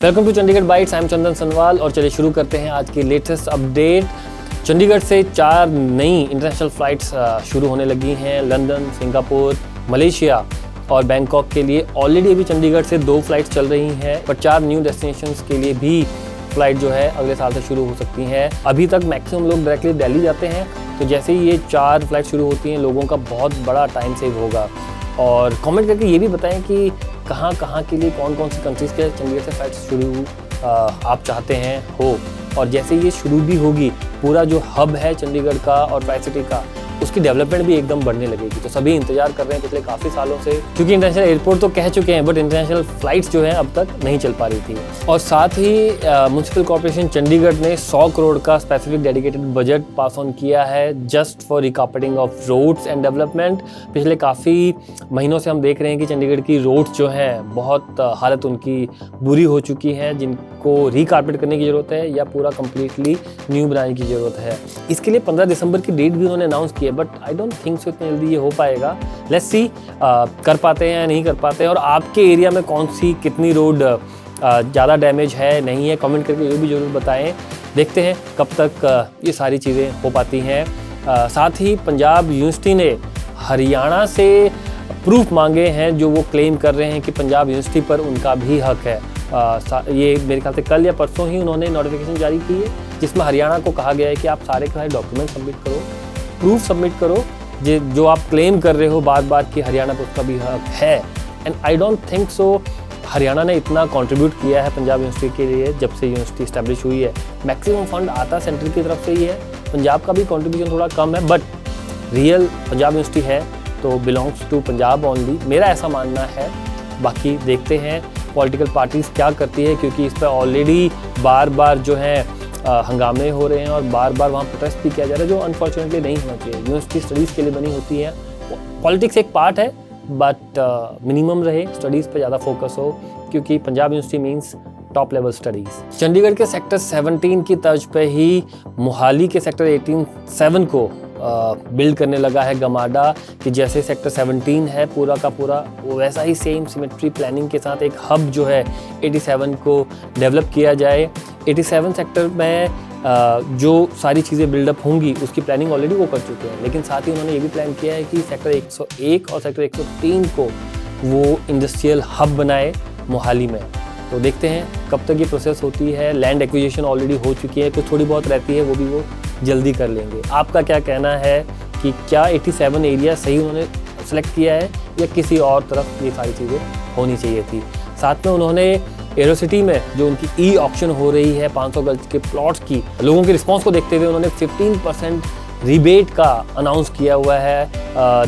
Welcome to Chandigarh Bytes. I am Chandan Sanwal और चलिए शुरू करते हैं आज की लेटेस्ट अपडेट। चंडीगढ़ से 4 नई इंटरनेशनल फ़्लाइट्स शुरू होने लगी हैं। लंदन, सिंगापुर, मलेशिया और बैंकॉक के लिए ऑलरेडी अभी चंडीगढ़ से 2 फ़्लाइट्स चल रही हैं, पर 4 न्यू डेस्टिनेशंस के लिए भी फ़्लाइट जो है अगले साल से शुरू हो सकती हैं। अभी तक मैक्सिमम लोग डायरेक्टली दिल्ली जाते हैं, तो जैसे ही ये 4 फ़्लाइट शुरू होती हैं लोगों का बहुत बड़ा टाइम सेव होगा। और कमेंट करके ये भी बताएं कि कहाँ के लिए कौन सी कंट्रीज़ के चंडीगढ़ से फ़्लाइट शुरू आप चाहते हैं हो। और जैसे ये शुरू भी होगी, पूरा जो हब है चंडीगढ़ का और ट्राई सिटी का, उसकी डेवलपमेंट भी एकदम बढ़ने लगेगी। तो सभी इंतजार कर रहे हैं पिछले काफ़ी सालों से, क्योंकि इंटरनेशनल एयरपोर्ट तो कह चुके हैं बट इंटरनेशनल फ़्लाइट्स जो हैं अब तक नहीं चल पा रही थी। और साथ ही म्युनिसिपल कॉर्पोरेशन चंडीगढ़ ने 100 करोड़ का specific dedicated budget pass on किया है just for recarpeting of roads and development. पिछले काफ़ी महीनों से हम देख रहे हैं कि चंडीगढ़ की रोड्स जो हैं बहुत हालत उनकी बुरी हो चुकी है, जिनको रिकारपेट करने की ज़रूरत है या पूरा कम्प्लीटली न्यू बनाने की ज़रूरत है। इसके लिए 15 दिसंबर की डेट भी उन्होंने अनाउंस की है, but I don't think so इतनी जल्दी ये हो पाएगा। लेट्स सी कर पाते हैं या नहीं कर पाते हैं। और आपके एरिया में कौन सी कितनी रोड ज़्यादा डैमेज है नहीं है, कमेंट करके ये भी ज़रूर बताएं। देखते हैं कब तक ये सारी चीज़ें हो पाती हैं। साथ ही पंजाब यूनिवर्सिटी ने हरियाणा से प्रूफ मांगे हैं, जो वो क्लेम कर रहे हैं कि पंजाब यूनिवर्सिटी पर उनका भी हक है। ये मेरे ख्याल से कल या परसों ही उन्होंने नोटिफिकेशन जारी की है, जिसमें हरियाणा को कहा गया है कि आप सारे के सारे डॉक्यूमेंट सबमिट करो, प्रूफ सबमिट करो जो आप क्लेम कर रहे हो बार बार कि हरियाणा पर उसका भी हक है। And I don't think so Haryana ने इतना कंट्रीब्यूट किया है पंजाब यूनिवर्सिटी के लिए जब से यूनिवर्सिटी इस्टेब्लिश हुई है। मैक्सिमम फंड आता सेंट्रल की तरफ से ही है, पंजाब का भी कंट्रीब्यूशन थोड़ा कम है, बट रियल पंजाब यूनिवर्सिटी है तो बिलोंग्स टू पंजाब ओनली, मेरा ऐसा मानना है। बाकी देखते हैं पॉलिटिकल पार्टीज़ क्या करती है, क्योंकि इस पर ऑलरेडी बार बार जो है हंगामे हो रहे हैं और बार बार वहाँ प्रोटेस्ट भी किया जा रहा है, जो अनफॉर्चुनेटली नहीं होना चाहिए। यूनिवर्सिटी स्टडीज़ के लिए बनी होती है, पॉलिटिक्स एक पार्ट है, बट मिनिमम रहे, स्टडीज़ पे ज़्यादा फोकस हो, क्योंकि Punjab university means top level studies. Chandigarh के सेक्टर 17 की तर्ज पे ही मोहाली के सेक्टर 18-7 को बिल्ड करने लगा है गमाडा, कि जैसे सेक्टर 17 है पूरा का पूरा, वैसा ही सेम सिमेट्री प्लानिंग के साथ एक हब जो है 87 को डेवलप किया जाए। 87 सेक्टर में जो सारी चीज़ें बिल्डअप होंगी उसकी प्लानिंग ऑलरेडी वो कर चुके हैं, लेकिन साथ ही उन्होंने ये भी प्लान किया है कि सेक्टर 101 और सेक्टर 103 को वो इंडस्ट्रियल हब बनाए मोहाली में। तो देखते हैं कब तक ये प्रोसेस होती है। लैंड एक्विजिशन ऑलरेडी हो चुकी है, कुछ थोड़ी बहुत रहती है, वो भी वो जल्दी कर लेंगे। आपका क्या कहना है कि क्या 87 एरिया सही उन्होंने सेलेक्ट किया है या किसी और तरफ ये सारी चीज़ें होनी चाहिए थी। साथ में उन्होंने एरोसिटी में जो उनकी ई ऑक्शन हो रही है 500 गज के प्लॉट्स की, लोगों के रिस्पांस को देखते हुए उन्होंने 15% रिबेट का अनाउंस किया हुआ है,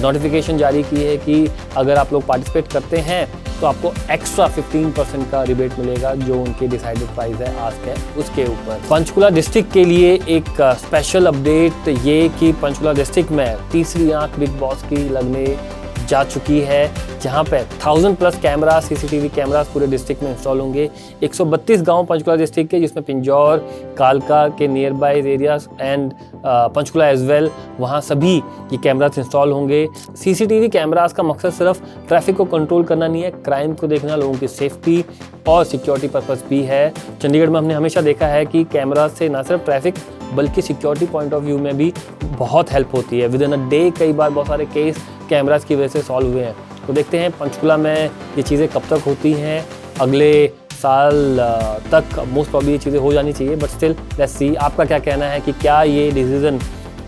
नोटिफिकेशन जारी की है कि अगर आप लोग पार्टिसिपेट करते हैं तो आपको एक्स्ट्रा 15% का रिबेट मिलेगा, जो उनके डिसाइडेड प्राइस है आस्क है उसके ऊपर। पंचकुला डिस्ट्रिक्ट के लिए एक स्पेशल अपडेट ये कि पंचकुला डिस्ट्रिक्ट में तीसरी आंख बिग बॉस की लगने जा चुकी है, जहां पे 1000+ कैमरा सीसीटीवी कैमरास पूरे डिस्ट्रिक्ट में इंस्टॉल होंगे। 132 गांव पंचकुला डिस्ट्रिक्ट के, जिसमें पिंजौर, कालका के near by areas and Panchkula as well, वहाँ सभी ये कैमरास इंस्टॉल होंगे। सीसीटीवी कैमरास का मकसद सिर्फ ट्रैफिक को कंट्रोल करना नहीं है, क्राइम को देखना, लोगों की सेफ्टी और सिक्योरिटी पर्पस भी है। चंडीगढ़ में हमने हमेशा देखा है कि कैमरा से ना सिर्फ ट्रैफिक बल्कि सिक्योरिटी पॉइंट ऑफ व्यू में भी बहुत हेल्प होती है। विद इन अ डे कई बार बहुत सारे केस कैमरास की वजह से सॉल्व हुए हैं। तो देखते हैं पंचकुला में ये चीज़ें कब तक होती हैं। अगले साल तक मोस्ट प्रॉब्ली ये चीज़ें हो जानी चाहिए, बट स्टिल लेट्स सी। आपका क्या कहना है कि क्या ये डिसीजन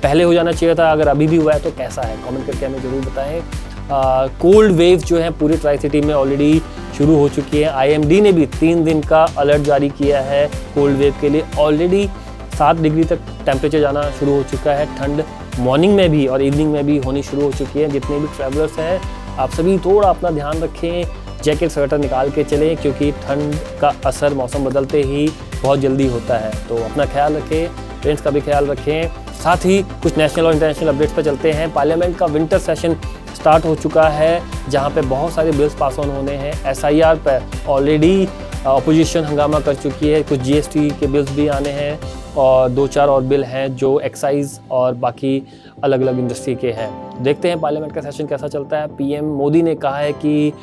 पहले हो जाना चाहिए था? अगर अभी भी हुआ है तो कैसा है, कमेंट करके हमें ज़रूर बताएं। कोल्ड वेव जो है पूरी ट्राई सिटी में ऑलरेडी शुरू हो चुकी है। IMD ने भी 3 दिन का अलर्ट जारी किया है कोल्ड वेव के लिए। ऑलरेडी 7 डिग्री तक टेम्परेचर जाना शुरू हो चुका है। ठंड मॉर्निंग में भी और इवनिंग में भी होनी शुरू हो चुकी है। जितने भी ट्रैवलर्स हैं आप सभी थोड़ा अपना ध्यान रखें, जैकेट स्वेटर निकाल के चलें, क्योंकि ठंड का असर मौसम बदलते ही बहुत जल्दी होता है। तो अपना ख्याल रखें, फ्रेंड्स का भी ख्याल रखें। साथ ही कुछ नेशनल और इंटरनेशनल अपडेट्स पर चलते हैं। पार्लियामेंट का विंटर सेशन स्टार्ट हो चुका है, जहाँ पे बहुत सारे बिल्स पास ऑन होने हैं। SIR पर ऑलरेडी अपोजिशन हंगामा कर चुकी है, कुछ GST के बिल्स भी आने हैं और 2-4 और बिल हैं जो एक्साइज और बाकी अलग अलग इंडस्ट्री के हैं। देखते हैं पार्लियामेंट का सेशन कैसा चलता है। PM मोदी ने कहा है कि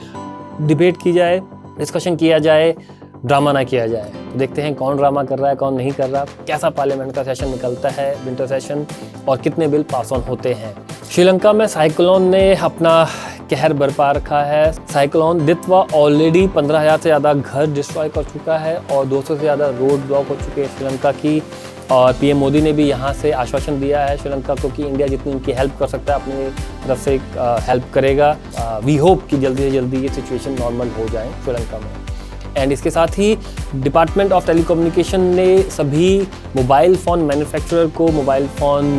डिबेट की जाए, डिस्कशन किया जाए, ड्रामा ना किया जाए। तो देखते हैं कौन ड्रामा कर रहा है, कौन नहीं कर रहा, कैसा पार्लियामेंट का सेशन निकलता है, विंटर सेशन, और कितने बिल पास ऑन होते हैं। श्रीलंका में साइक्लोन ने अपना कहर बरपा रखा है। साइक्लोन दित्वा ऑलरेडी 15,000 से ज़्यादा घर डिस्ट्रॉय कर चुका है और 200 से ज़्यादा रोड ब्लॉक हो चुके हैं श्रीलंका की। और पीएम मोदी ने भी यहाँ से आश्वासन दिया है श्रीलंका को कि इंडिया जितनी उनकी हेल्प कर सकता है अपनी तरफ से हेल्प करेगा। वी होप कि जल्दी से जल्दी ये सिचुएशन नॉर्मल हो जाए श्रीलंका में। एंड इसके साथ ही डिपार्टमेंट ऑफ टेलीकम्युनिकेशन ने सभी मोबाइल फ़ोन मैन्युफैक्चरर को, मोबाइल फ़ोन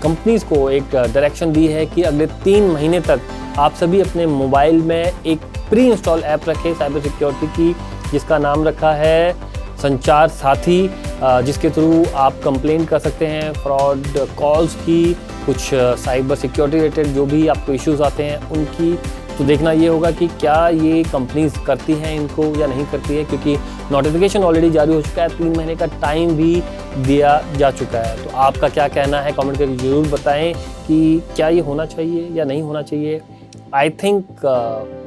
कंपनीज़ को एक डायरेक्शन दी है कि अगले 3 महीने तक आप सभी अपने मोबाइल में एक प्री इंस्टॉल ऐप रखें साइबर सिक्योरिटी की, जिसका नाम रखा है संचार साथी, जिसके थ्रू आप कंप्लेंट कर सकते हैं फ्रॉड कॉल्स की, कुछ साइबर सिक्योरिटी रिलेटेड जो भी आपको इश्यूज आते हैं उनकी। तो देखना ये होगा कि क्या ये कंपनीज करती हैं इनको या नहीं करती है, क्योंकि नोटिफिकेशन ऑलरेडी जारी हो चुका है, 3 महीने का टाइम भी दिया जा चुका है। तो आपका क्या कहना है कमेंट करके ज़रूर बताएं कि क्या ये होना चाहिए या नहीं होना चाहिए। आई थिंक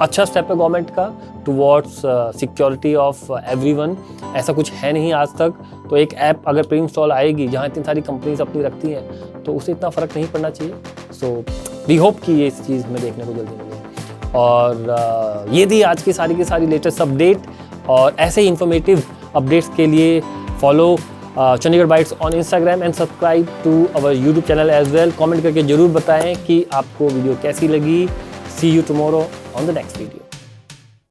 अच्छा स्टेप है गवर्नमेंट का टुवर्ड्स सिक्योरिटी ऑफ एवरीवन। ऐसा कुछ है नहीं आज तक, तो एक ऐप अगर प्री इंस्टॉल आएगी जहाँ इतनी सारी कंपनीज अपनी रखती हैं तो उससे इतना फ़र्क नहीं पड़ना चाहिए। सो वी होप कि ये इस चीज़ हमें देखने को जल्दी मिले। और ये थी आज की सारी लेटेस्ट अपडेट, और ऐसे ही इन्फॉर्मेटिव अपडेट्स के लिए follow Chandigarh Bytes on Instagram and subscribe to our YouTube channel as well. Comment करके ज़रूर बताएं कि आपको वीडियो कैसी लगी। See you tomorrow on the next video.